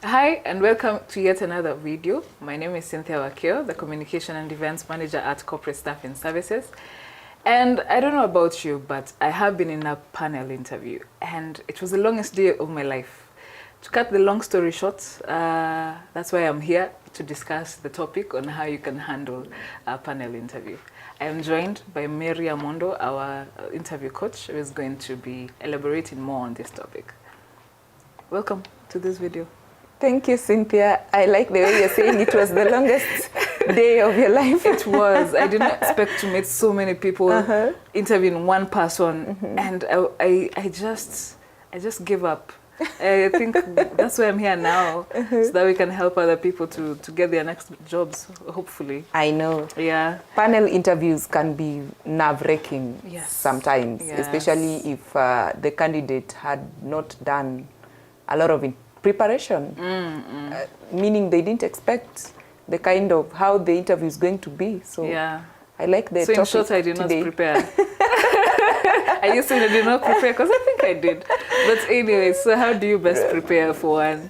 Hi and welcome to yet another video. My name is Cynthia Wakio, the Communication and Events Manager at Corporate Staffing Services. And I don't know about you, but I have been in a panel interview and it was the longest day of my life. To cut the long story short, that's why I'm here to discuss the topic on how you can handle a panel interview. I am joined by Mary Amondo, our interview coach, who is going to be elaborating more on this topic. Welcome to this video. Thank you, Cynthia. I like the way you're saying it was the longest day of your life. It was. I didn't expect to meet so many people interviewing one person, and I just gave up. I think that's why I'm here now, so that we can help other people to get their next jobs, hopefully. I know. Yeah. Panel interviews can be nerve-wracking sometimes, especially if the candidate had not done a lot of preparation, meaning they didn't expect the kind of how the interview is going to be. So I like the topic. So in short, I did not prepare. I used to did not prepare because I think I did. But anyway, so how do you best prepare for one?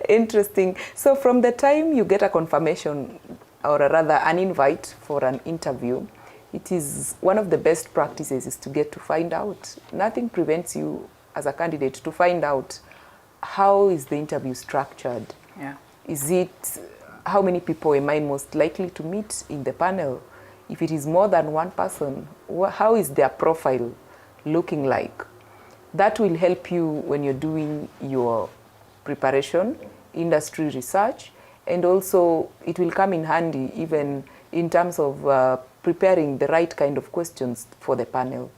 Interesting. So from the time you get a confirmation, or rather an invite for an interview, it is one of the best practices is to get to find out. Nothing prevents you as a candidate to find out how is the interview structured. Yeah. Is it, how many people am I most likely to meet in the panel? If it is more than one person, how is their profile looking like? That will help you when you're doing your preparation, industry research, and also it will come in handy even in terms of preparing the right kind of questions for the panel.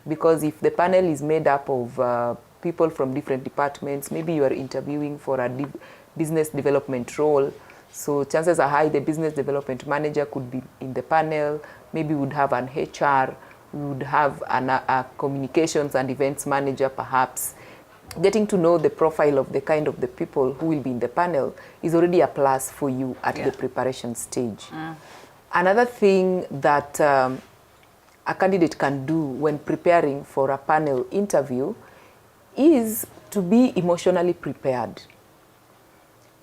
Because if the panel is made up of people from different departments, maybe you are interviewing for a business development role, so chances are high the business development manager could be in the panel, maybe we would have an HR, we would have a communications and events manager perhaps. Getting to know the profile of the kind of the people who will be in the panel is already a plus for you at the preparation stage. Another thing that a candidate can do when preparing for a panel interview is to be emotionally prepared.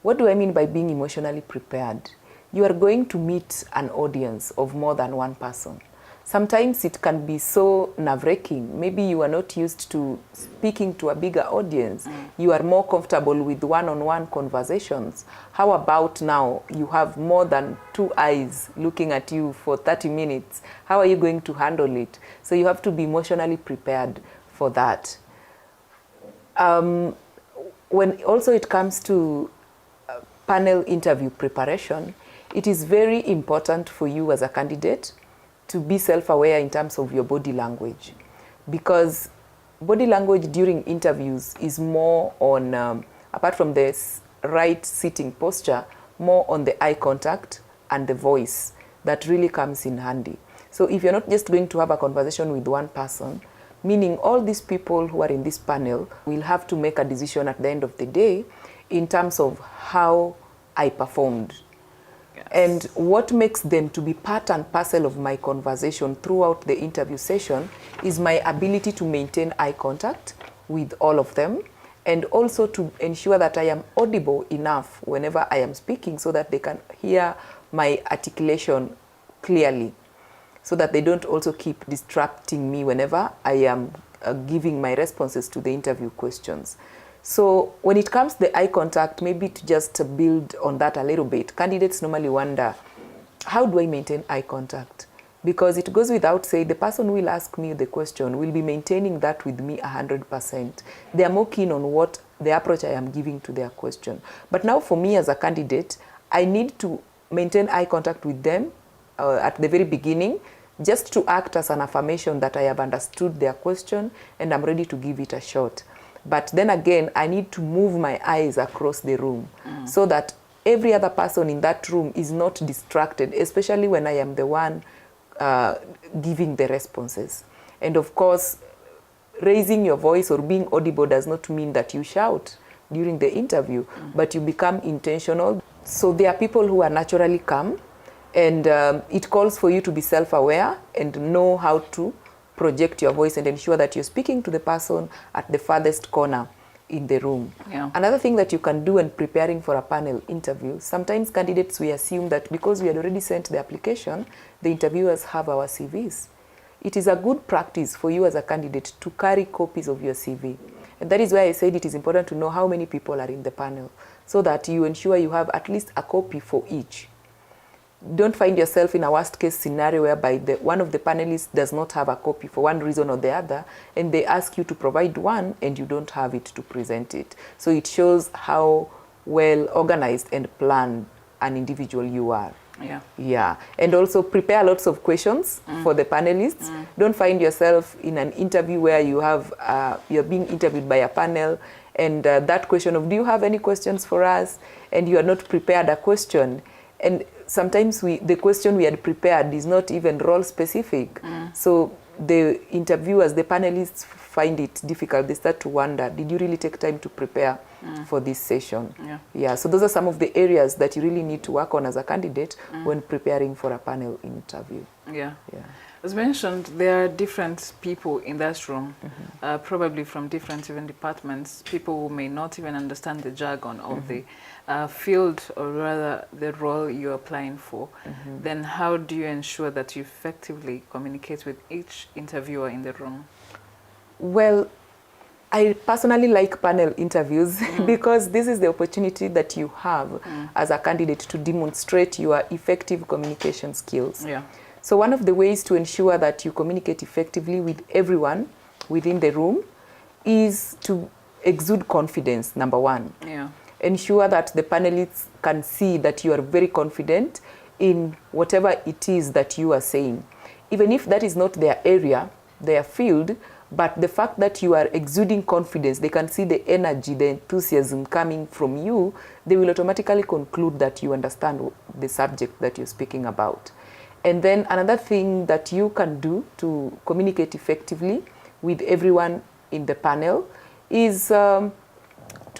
What do I mean by being emotionally prepared? You are going to meet an audience of more than one person. Sometimes it can be so nerve-wracking. Maybe you are not used to speaking to a bigger audience. You are more comfortable with one-on-one conversations. How about now you have more than two eyes looking at you for 30 minutes? How are you going to handle it? So you have to be emotionally prepared for that. When also it comes to panel interview preparation, it is very important for you as a candidate to be self-aware in terms of your body language, because body language during interviews is more on, apart from the right sitting posture, more on the eye contact and the voice that really comes in handy. So if you're not just going to have a conversation with one person, meaning all these people who are in this panel will have to make a decision at the end of the day in terms of how I performed. And what makes them to be part and parcel of my conversation throughout the interview session is my ability to maintain eye contact with all of them, and also to ensure that I am audible enough whenever I am speaking so that they can hear my articulation clearly, so that they don't also keep distracting me whenever I am giving my responses to the interview questions. So when it comes to the eye contact, maybe to just build on that a little bit, candidates normally wonder, how do I maintain eye contact? Because it goes without saying, the person who will ask me the question will be maintaining that with me 100%. They are more keen on what the approach I am giving to their question. But now for me as a candidate, I need to maintain eye contact with them at the very beginning, just to act as an affirmation that I have understood their question and I'm ready to give it a shot. But then again, I need to move my eyes across the room so that every other person in that room is not distracted, especially when I am the one giving the responses. And of course, raising your voice or being audible does not mean that you shout during the interview, but you become intentional. So there are people who are naturally calm, and it calls for you to be self-aware and know how to project your voice and ensure that you're speaking to the person at the farthest corner in the room. Yeah. Another thing that you can do when preparing for a panel interview, sometimes candidates, we assume that because we had already sent the application, the interviewers have our CVs. It is a good practice for you as a candidate to carry copies of your CV. And that is why I said it is important to know how many people are in the panel, so that you ensure you have at least a copy for each. Don't find yourself in a worst case scenario whereby one of the panelists does not have a copy for one reason or the other, and they ask you to provide one and you don't have it to present it. So it shows how well organized and planned an individual you are. Yeah. Yeah. And also prepare lots of questions for the panelists. Don't find yourself in an interview where you have you're being interviewed by a panel, and that question of, do you have any questions for us? And you are not prepared a question. And sometimes the question we had prepared is not even role specific. So the interviewers, the panelists find it difficult. They start to wonder, did you really take time to prepare for this session? Yeah. Yeah. So those are some of the areas that you really need to work on as a candidate when preparing for a panel interview. Yeah. Yeah. As mentioned, there are different people in that room, probably from different even departments, people who may not even understand the jargon of the field, or rather the role you're applying for. Then how do you ensure that you effectively communicate with each interviewer in the room? Well, I personally like panel interviews because this is the opportunity that you have as a candidate to demonstrate your effective communication skills. Yeah. So one of the ways to ensure that you communicate effectively with everyone within the room is to exude confidence, number one. Yeah. Ensure that the panelists can see that you are very confident in whatever it is that you are saying. Even if that is not their area, their field, but the fact that you are exuding confidence, they can see the energy, the enthusiasm coming from you, they will automatically conclude that you understand the subject that you're speaking about. And then another thing that you can do to communicate effectively with everyone in the panel is to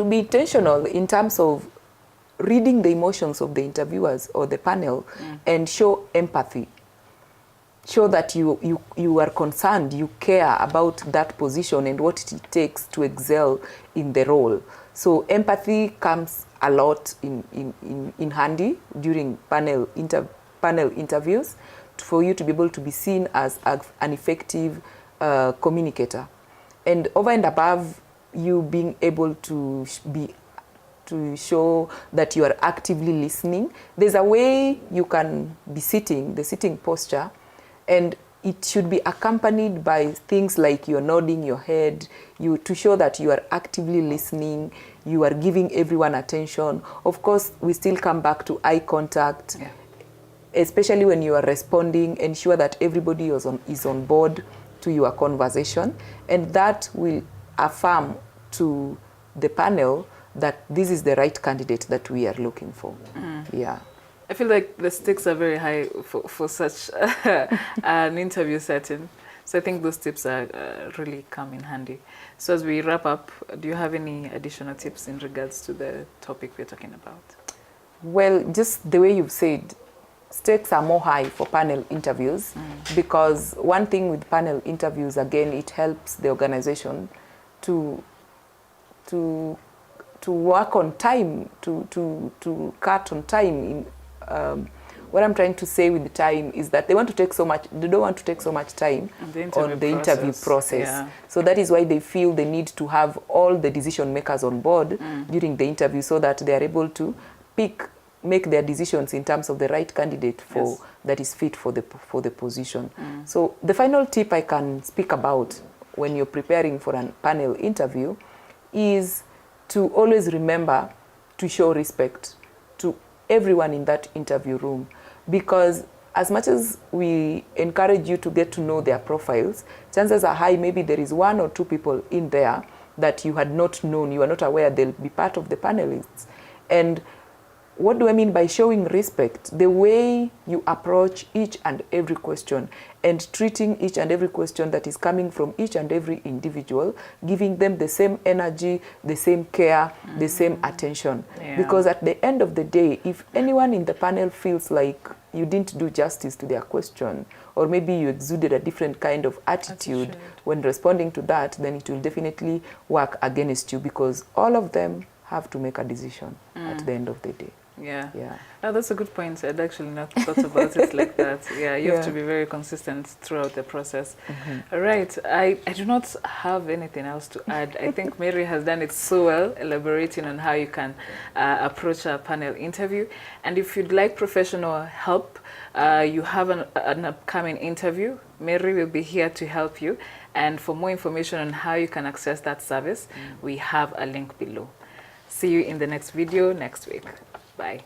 be intentional in terms of reading the emotions of the interviewers or the panel and show empathy. Show that you are concerned, you care about that position and what it takes to excel in the role. So empathy comes a lot in handy during panel interviews for you to be able to be seen as an effective communicator. And over and above you being able to show that you are actively listening, there's a way you can be sitting, the sitting posture, and it should be accompanied by things like you're nodding your head, to show that you are actively listening, you are giving everyone attention. Of course, we still come back to eye contact, especially when you are responding. Ensure that everybody is on board to your conversation, and that will affirm to the panel that this is the right candidate that we are looking for. Yeah. I feel like the stakes are very high for such an interview setting. So I think those tips are really come in handy. So as we wrap up, do you have any additional tips in regards to the topic we're talking about? Well, just the way you've said, stakes are more high for panel interviews because one thing with panel interviews, again, it helps the organization to work on time, to cut on time. What I'm trying to say with the time is that they don't want to take so much time on the interview process. Yeah. So that is why they feel they need to have all the decision makers on board during the interview, so that they are able to make their decisions in terms of the right candidate that is fit for the position. So the final tip I can speak about when you're preparing for a panel interview is to always remember to show respect to everyone in that interview room, because as much as we encourage you to get to know their profiles, chances are high maybe there is one or two people in there that you had not known, you are not aware they'll be part of the panelists. And what do I mean by showing respect? The way you approach each and every question and treating each and every question that is coming from each and every individual, giving them the same energy, the same care, the same attention. Yeah. Because at the end of the day, if anyone in the panel feels like you didn't do justice to their question, or maybe you exuded a different kind of attitude when responding to that, then it will definitely work against you, because all of them have to make a decision at the end of the day. Yeah. Yeah. Oh, that's a good point. I'd actually not thought about it like that. Yeah, you have to be very consistent throughout the process. All right. I do not have anything else to add. I think Mary has done it so well, elaborating on how you can approach a panel interview. And if you'd like professional help, you have an upcoming interview, Mary will be here to help you. And for more information on how you can access that service, we have a link below. See you in the next video next week. Bye.